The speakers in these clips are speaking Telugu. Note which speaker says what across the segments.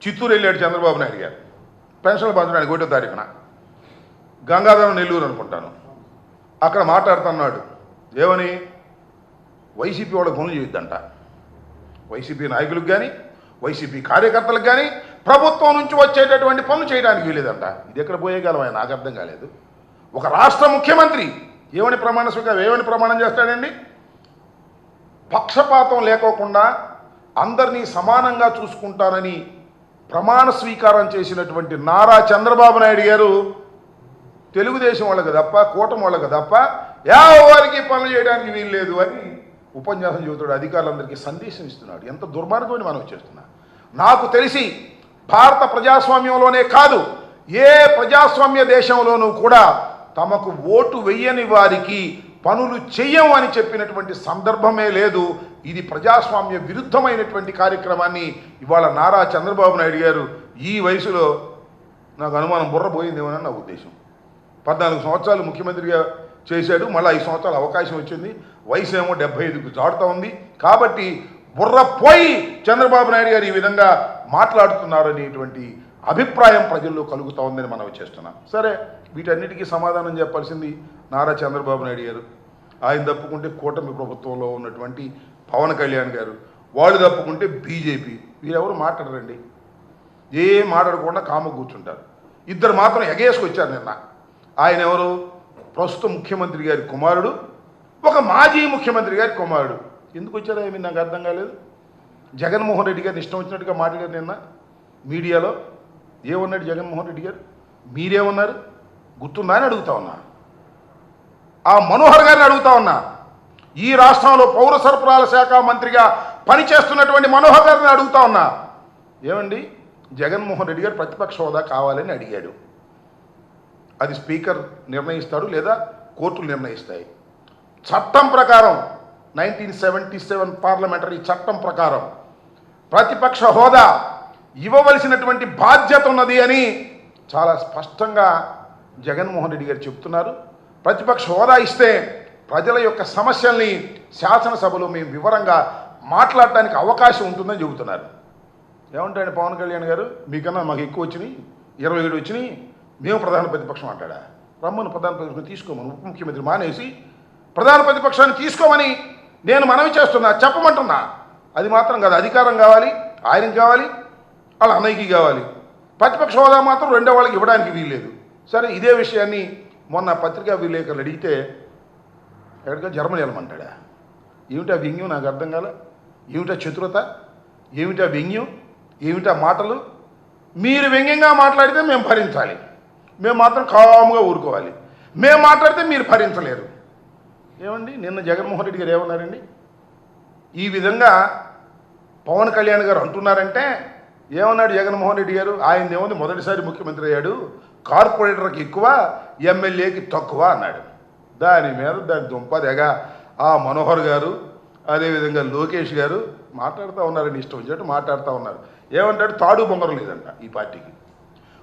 Speaker 1: చిత్తూరు వెళ్ళాడు చంద్రబాబు నాయుడు గారు పెన్షన్లు పంచడానికి 1వ తారీఖున. గంగాధరం నెల్లూరు అనుకుంటాను. అక్కడ మాట్లాడుతున్నాడు ఏమని, వైసీపీ వాళ్ళకి పనులు చేయొద్దంట. వైసీపీ నాయకులకు కానీ వైసీపీ కార్యకర్తలకు కానీ ప్రభుత్వం నుంచి వచ్చేటటువంటి పనులు చేయడానికి వీలేదంట. ఇది ఎక్కడ పోయేయగలం ఆయన, నాకు అర్థం కాలేదు. ఒక రాష్ట్ర ముఖ్యమంత్రి ఏమని ప్రమాణం చేస్తాడండి? పక్షపాతం లేకోకుండా అందరినీ సమానంగా చూసుకుంటానని ప్రమాణ స్వీకారం చేసినటువంటి నారా చంద్రబాబు నాయుడు గారు తెలుగుదేశం వాళ్ళకి తప్ప కూటమి వాళ్ళకి తప్ప ఎవరికి పనులు చేయడానికి వీలు లేదు అని ఉపన్యాసం చెబుతాడు. అధికారులందరికీ సందేశం ఇస్తున్నాడు. ఎంత దుర్మార్గం అని మనం చేస్తున్నాం. నాకు తెలిసి భారత ప్రజాస్వామ్యంలోనే కాదు ఏ ప్రజాస్వామ్య దేశంలోనూ కూడా తమకు ఓటు వెయ్యని వారికి పనులు చెయ్యం అని చెప్పినటువంటి సందర్భమే లేదు. ఇది ప్రజాస్వామ్య విరుద్ధమైనటువంటి కార్యక్రమాన్ని ఇవాళ నారా చంద్రబాబు నాయుడు గారు ఈ వయసులో, నాకు అనుమానం బుర్ర పోయిందేమోనని నా ఉద్దేశం. 14 సంవత్సరాలు ముఖ్యమంత్రిగా చేశాడు, మళ్ళీ 5 సంవత్సరాలు అవకాశం వచ్చింది, వయసు ఏమో 75కు దాటుతూ ఉంది. కాబట్టి బుర్ర పోయి చంద్రబాబు నాయుడు గారు ఈ విధంగా మాట్లాడుతున్నారనేటువంటి అభిప్రాయం ప్రజల్లో కలుగుతూ ఉందని మనం చేస్తున్నాం. సరే, వీటన్నిటికీ సమాధానం చెప్పాల్సింది నారా చంద్రబాబు నాయుడు గారు. ఆయన తప్పుకుంటే కూటమి ప్రభుత్వంలో ఉన్నటువంటి పవన్ కళ్యాణ్ గారు, వాళ్ళు తప్పుకుంటే బీజేపీ. వీరెవరు మాట్లాడరండి, ఏం మాట్లాడకుండా కామ కూర్చుంటారు. ఇద్దరు మాత్రం ఎగేసుకొచ్చారు నిన్న. ఆయన ఎవరు? ప్రస్తుత ముఖ్యమంత్రి గారి కుమారుడు, ఒక మాజీ ముఖ్యమంత్రి గారి కుమారుడు. ఎందుకు వచ్చారో ఏమి నాకు అర్థం కాలేదు. జగన్మోహన్ రెడ్డి గారిని ఇష్టం వచ్చినట్టుగా మాట్లాడారు నిన్న మీడియాలో. ఏమన్నాడు జగన్మోహన్ రెడ్డి గారు? మీరేమన్నారు గుర్తుందా అని అడుగుతా ఉన్నా. ఆ మనోహర్ గారిని అడుగుతా ఉన్నా. ఈ రాష్ట్రంలో పౌర సరఫరాల శాఖ మంత్రిగా పనిచేస్తున్నటువంటి మనోహర్ గారిని అడుగుతా ఉన్నా. ఏమండి, జగన్మోహన్ రెడ్డి గారు ప్రతిపక్ష హోదా కావాలని అడిగాడు. అది స్పీకర్ నిర్ణయిస్తాడు లేదా కోర్టులు నిర్ణయిస్తాయి. చట్టం ప్రకారం 1977 పార్లమెంటరీ చట్టం ప్రకారం ప్రతిపక్ష హోదా ఇవ్వవలసినటువంటి బాధ్యత ఉన్నది అని చాలా స్పష్టంగా జగన్మోహన్ రెడ్డి గారు చెప్తున్నారు. ప్రతిపక్ష హోదా ఇస్తే ప్రజల యొక్క సమస్యల్ని శాసనసభలో మేము వివరంగా మాట్లాడటానికి అవకాశం ఉంటుందని చెబుతున్నారు. ఏమంటాడు పవన్ కళ్యాణ్ గారు? మీకన్నా మాకు ఎక్కువ వచ్చినాయి, 27 వచ్చినాయి, మేము ప్రధాన ప్రతిపక్షం అంటాడా? రమ్మను ప్రధాన ప్రతిపక్షం తీసుకోమని ఉప ముఖ్యమంత్రి మానేసి ప్రధాన ప్రతిపక్షాన్ని తీసుకోమని నేను మనవి చేస్తున్నా, చెప్పమంటున్నా. అది మాత్రం కాదు, అధికారం కావాలి, ఆయనకి కావాలి, వాళ్ళ అన్నయ్యకి కావాలి. ప్రతిపక్ష హోదా మాత్రం రెండో వాళ్ళకి ఇవ్వడానికి వీల్లేదు. సరే, ఇదే విషయాన్ని మొన్న పత్రికా విలేకరులు అడిగితే ఎక్కడిగా జర్మనీ వెళ్ళమంటాడా? ఏమిటా వ్యంగ్యం? నాకు అర్థం కాల. ఏమిటా చతురత? ఏమిటా వ్యంగ్యం? ఏమిటా మాటలు? మీరు వ్యంగ్యంగా మాట్లాడితే మేము భరించాలి, మేము మాత్రం కాముగా ఊరుకోవాలి. మేము మాట్లాడితే మీరు భరించలేరు. ఏమండి, నిన్న జగన్మోహన్ రెడ్డి గారు ఏమన్నారండి? ఈ విధంగా పవన్ కళ్యాణ్ గారు అంటున్నారంటే ఏమన్నాడు జగన్మోహన్ రెడ్డి గారు? ఆయన ఏముంది, మొదటిసారి ముఖ్యమంత్రి అయ్యాడు, కార్పొరేటర్కి ఎక్కువ, ఎమ్మెల్యేకి తక్కువ అన్నాడు. దాని మీద దాని దుంపదెగా ఆ మనోహర్ గారు, అదేవిధంగా లోకేష్ గారు మాట్లాడుతూ ఉన్నారని ఇష్టం వచ్చినట్టు మాట్లాడుతూ ఉన్నారు. ఏమంటాడు? తాడు బొంగరం లేదంట ఈ పార్టీకి.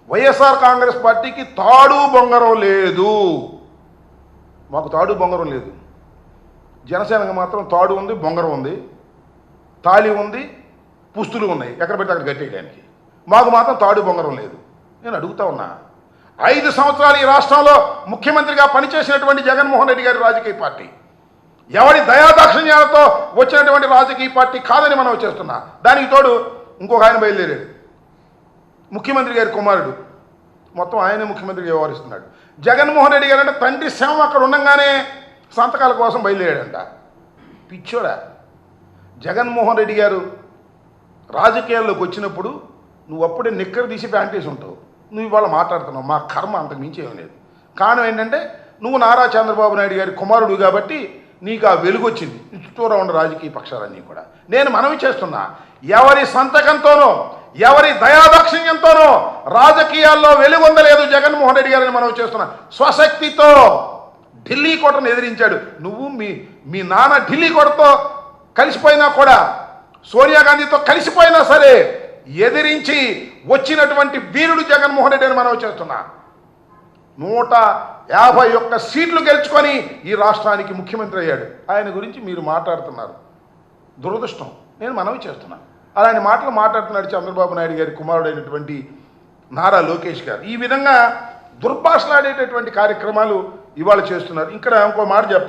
Speaker 1: వైఎస్ఆర్ కాంగ్రెస్ పార్టీకి తాడు బొంగరం లేదు. మాకు తాడు బొంగరం లేదు. జనసేనకు మాత్రం తాడు ఉంది, బొంగరం ఉంది, తాళి ఉంది, పుస్తులు ఉన్నాయి, ఎక్కడ పెడితే అక్కడ కట్టేయడానికి. మాకు మాత్రం తాడు బొంగరం లేదు. నేను అడుగుతా ఉన్నా, 5 సంవత్సరాలు ఈ రాష్ట్రంలో ముఖ్యమంత్రిగా పనిచేసినటువంటి జగన్మోహన్ రెడ్డి గారి రాజకీయ పార్టీ ఎవరి దయాదాక్షిణ్యాలతో వచ్చినటువంటి రాజకీయ పార్టీ కాదని మనం చేస్తున్నా. దానికి తోడు ఇంకొక ఆయన బయలుదేరాడు, ముఖ్యమంత్రి గారి కుమారుడు, మొత్తం ఆయనే ముఖ్యమంత్రిగా వ్యవహరిస్తున్నాడు. జగన్మోహన్ రెడ్డి గారు అంటే తండ్రి శవం అక్కడ ఉండగానే సంతకాల కోసం బయలుదేరాడంట. పిచ్చోడా? జగన్మోహన్ రెడ్డి గారు రాజకీయాల్లోకి వచ్చినప్పుడు నువ్వు అప్పుడే నిక్కర తీసి ప్యాంటేసి ఉంటావు, నువ్వు ఇవాళ మాట్లాడుతున్నావు. మా కర్మ అంతకు మించి ఏం లేదు. కారణం ఏంటంటే నువ్వు నారా చంద్రబాబు నాయుడు గారి కుమారుడు కాబట్టి నీకు ఆ వెలుగు వచ్చింది. చుట్టూరా ఉన్న రాజకీయ పక్షాలన్నీ కూడా నేను మనవి చేస్తున్నా, ఎవరి సంతకంతోనో ఎవరి దయాదాక్షిణ్యంతోనో రాజకీయాల్లో వెలుగొందలేదు జగన్మోహన్ రెడ్డి గారిని మనవి చేస్తున్నా. స్వశక్తితో ఢిల్లీ కోటను ఎదిరించాడు. నువ్వు మీ నాన్న ఢిల్లీ కోటతో కలిసిపోయినా కూడా, సోనియా గాంధీతో కలిసిపోయినా సరే ఎదిరించి వచ్చినటువంటి వీరుడు జగన్మోహన్ రెడ్డి అని మనవి చేస్తున్నా. 151 సీట్లు గెలుచుకొని ఈ రాష్ట్రానికి ముఖ్యమంత్రి అయ్యాడు. ఆయన గురించి మీరు మాట్లాడుతున్నారు. దురదృష్టం. నేను మనవి చేస్తున్నా. అలాంటి మాటలు మాట్లాడుతున్నాడు చంద్రబాబు నాయుడు గారి కుమారుడైనటువంటి నారా లోకేష్ గారు. ఈ విధంగా దుర్భాషలాడేటటువంటి కార్యక్రమాలు ఇవాళ చేస్తున్నారు. ఇక్కడ ఇంకో మాట చెప్పాలి.